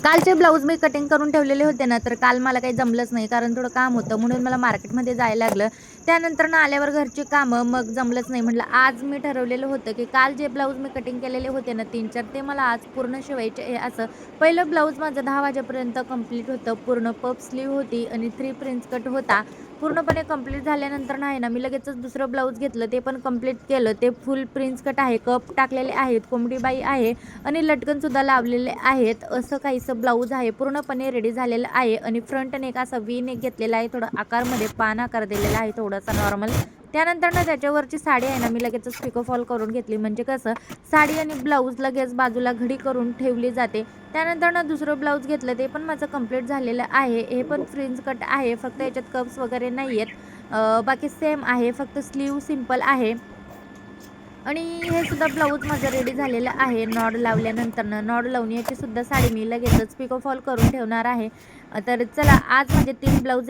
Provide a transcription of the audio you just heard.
कालचे ब्लाऊज मी कटिंग करून ठेवलेले होते ना, तर काल मला काही जमलंच नाही कारण थोडं काम होतं म्हणून मला मार्केटमध्ये जायला लागलं. त्यानंतर ना आल्यावर घरची कामं, मग जमलंच नाही. म्हटलं आज मी ठरवलेलं होतं, की काल जे ब्लाऊज मी कटिंग केलेले होते ना 3-4 ते मला आज पूर्ण शिवायचे आहे असं. पहिलं ब्लाऊज माझं 10 वाजेपर्यंत कंप्लीट होतं. पूर्ण पफ स्लीव्ह होती आणि 3 प्रिन्स कट होता. पूर्णपणे कंप्लीट झाल्यानंतर नाही ना, मी लगेचच दुसरं ब्लाऊज घेतलं. ते पण कंप्लीट केलं. ते फुल प्रिन्स कट आहे, कप टाकलेले आहेत, कोंबडीबाई आहे आणि लटकनसुद्धा लावलेले आहेत. असं काहीसं ब्लाऊज आहे. पूर्णपणे रेडी झालेलं आहे आणि फ्रंट नेक असा व्ही नेक घेतलेला आहे. थोडा आकारमध्ये पान आकार दिलेला आहे थोडासा नॉर्मल. त्यानंतर ना त्याच्यावरची साडी आहे ना, मी लगेचच पिको फॉल करून घेतली. म्हणजे कसं साडी आणि ब्लाऊज लगेच बाजूला घडी करून ठेवली जाते. त्यानंतर ना दुसरं ब्लाऊज घेतलं. ते पण माझं कंप्लीट झालेलं आहे. हे पण फ्रिन्ज कट आहे. फक्त याच्यात कप्स वगैरे नाही आहेत. बाकी सेम आहे. फक्त स्लीव सिंपल आहे. आणि हे सुद्धा ब्लाऊज माझं रेडी झालेलं आहे. नॉड लावल्यानंतरनं नॉड लावून याची सुद्धा साडी मी लगेचच पिको फॉल करून ठेवणार आहे. तर चला आज माझे 3 ब्लाऊज